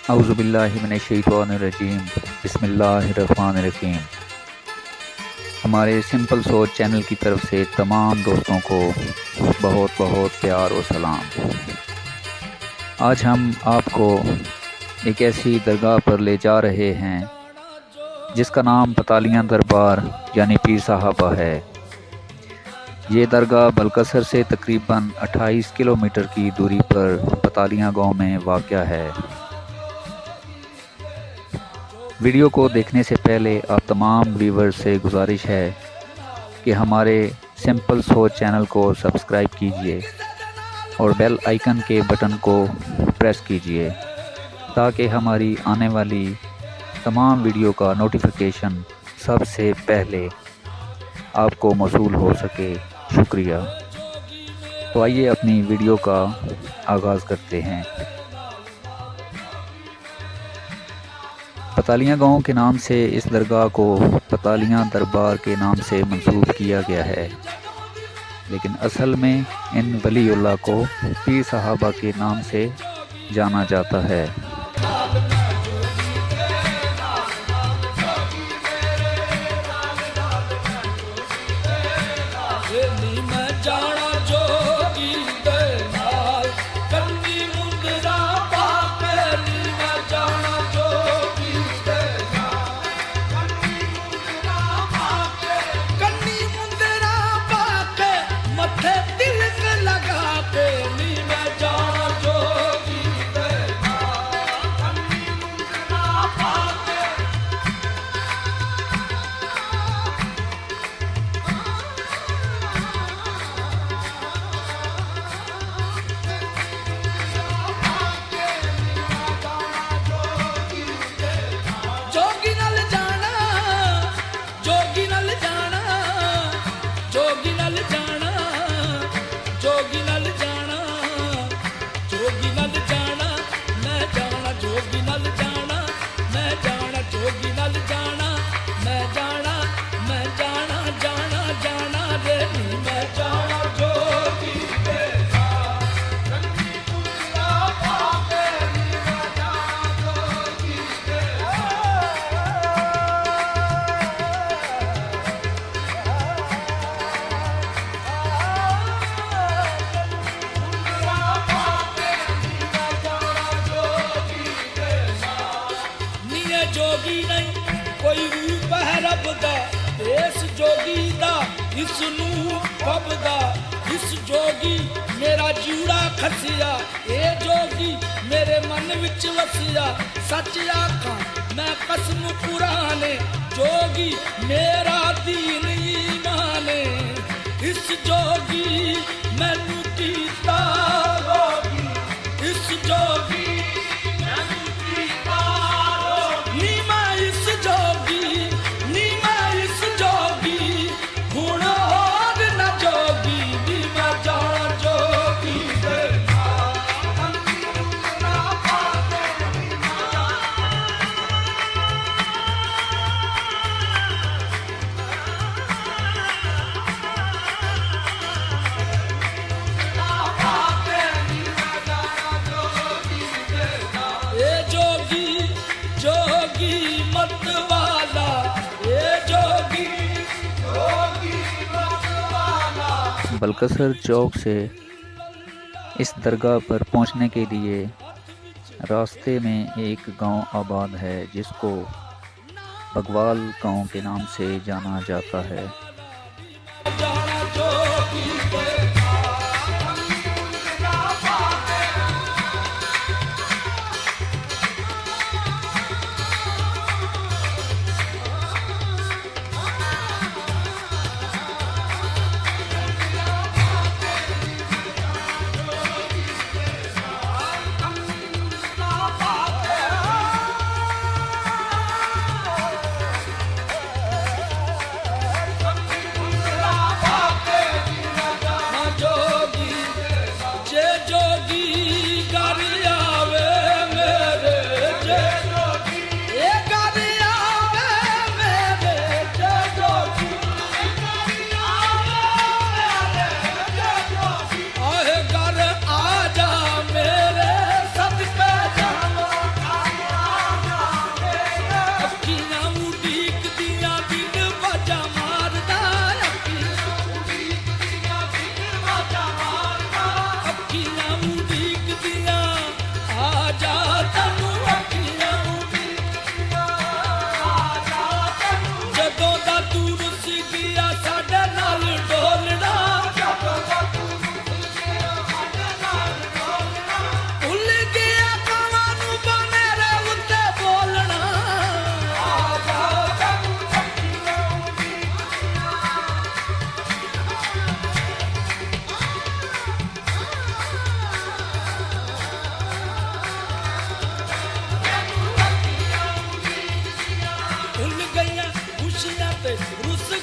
اعوذ باللہ من الشیطان الرجیم، بسم اللہ الرحمن الرحیم۔ ہمارے سمپل سوچ چینل کی طرف سے تمام دوستوں کو بہت بہت پیار و سلام۔ آج ہم آپ کو ایک ایسی درگاہ پر لے جا رہے ہیں جس کا نام پتالیاں دربار یعنی پیر صاحبہ ہے۔ یہ درگاہ بلکسر سے تقریباً 28 کلومیٹر کی دوری پر پتالیاں گاؤں میں واقع ہے۔ ویڈیو کو دیکھنے سے پہلے آپ تمام ویورز سے گزارش ہے کہ ہمارے سمپل سوچ چینل کو سبسکرائب کیجئے اور بیل آئیکن کے بٹن کو پریس کیجئے تاکہ ہماری آنے والی تمام ویڈیو کا نوٹیفیکیشن سب سے پہلے آپ کو موصول ہو سکے۔ شکریہ۔ تو آئیے اپنی ویڈیو کا آغاز کرتے ہیں۔ پتالیاں گاؤں کے نام سے اس درگاہ کو پتالیاں دربار کے نام سے منسوب کیا گیا ہے، لیکن اصل میں ان ولی اللہ کو پیر صاحبہ کے نام سے جانا جاتا ہے۔ ਜੋਗੀ ਨਹੀਂ ਕੋਈ ਰੂਪ ਹੈ ਰੱਬ ਦਾ, ਇਸ ਜੋਗੀ ਦਾ ਇਸ ਨੂੰ ਫੱਬਦਾ। ਇਸ ਜੋਗੀ ਮੇਰਾ ਜੂੜਾ ਖਸਿਆ, ਇਹ ਜੋਗੀ ਮੇਰੇ ਮਨ ਵਿੱਚ ਵਸਿਆ। ਸੱਚ ਆਖਾਂ ਮੈਂ ਕਸਮ ਪੁਰਾਣੇ, ਜੋਗੀ ਮੇਰਾ ਦੀਨ ਈਮਾਨ। ਇਸ ਜੋਗੀ ਮੈਨੂੰ ਕੀਤਾ ਰੋਗੀ, ਇਸ ਜੋਗੀ بلکسر چوک سے اس درگاہ پر پہنچنے کے لیے راستے میں ایک گاؤں آباد ہے جس کو بگوال گاؤں کے نام سے جانا جاتا ہے۔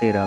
13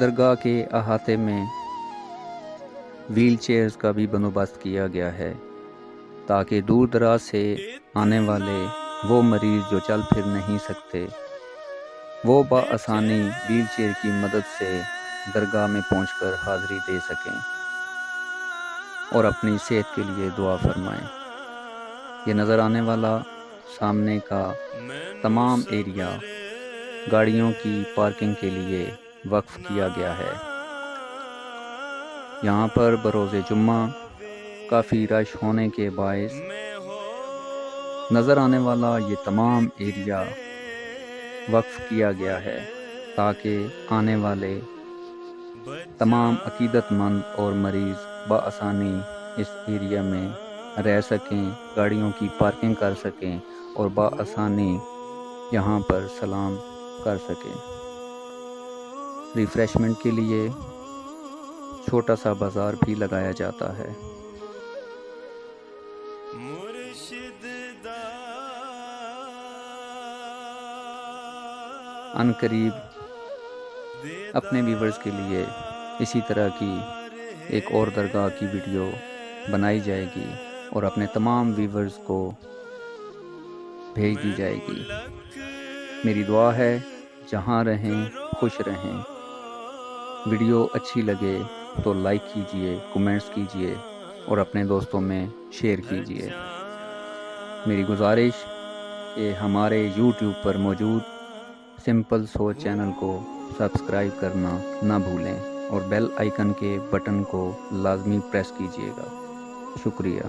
درگاہ کے احاطے میں ویل چیئرز کا بھی بندوبست کیا گیا ہے تاکہ دور دراز سے آنے والے وہ مریض جو چل پھر نہیں سکتے وہ بآسانی ویل چیئر کی مدد سے درگاہ میں پہنچ کر حاضری دے سکیں اور اپنی صحت کے لیے دعا فرمائیں۔ یہ نظر آنے والا سامنے کا تمام ایریا گاڑیوں کی پارکنگ کے لیے وقف کیا گیا ہے۔ یہاں پر بروز جمعہ کافی رش ہونے کے باعث نظر آنے والا یہ تمام ایریا وقف کیا گیا ہے تاکہ آنے والے تمام عقیدت مند اور مریض بآسانی اس ایریا میں رہ سکیں، گاڑیوں کی پارکنگ کر سکیں اور بآسانی یہاں پر سلام کر سکیں۔ ریفریشمنٹ کے لیے چھوٹا سا بازار بھی لگایا جاتا ہے۔ ان قریب اپنے ویورز کے لیے اسی طرح کی ایک اور درگاہ کی ویڈیو بنائی جائے گی اور اپنے تمام ویورز کو بھیج دی جائے گی۔ میری دعا ہے جہاں رہیں خوش رہیں۔ ویڈیو اچھی لگے تو لائک کیجئے، کومنٹس کیجئے اور اپنے دوستوں میں شیئر کیجئے۔ میری گزارش کہ ہمارے یوٹیوب پر موجود سمپل سوچ چینل کو سبسکرائب کرنا نہ بھولیں اور بیل آئیکن کے بٹن کو لازمی پریس کیجئے گا۔ شکریہ۔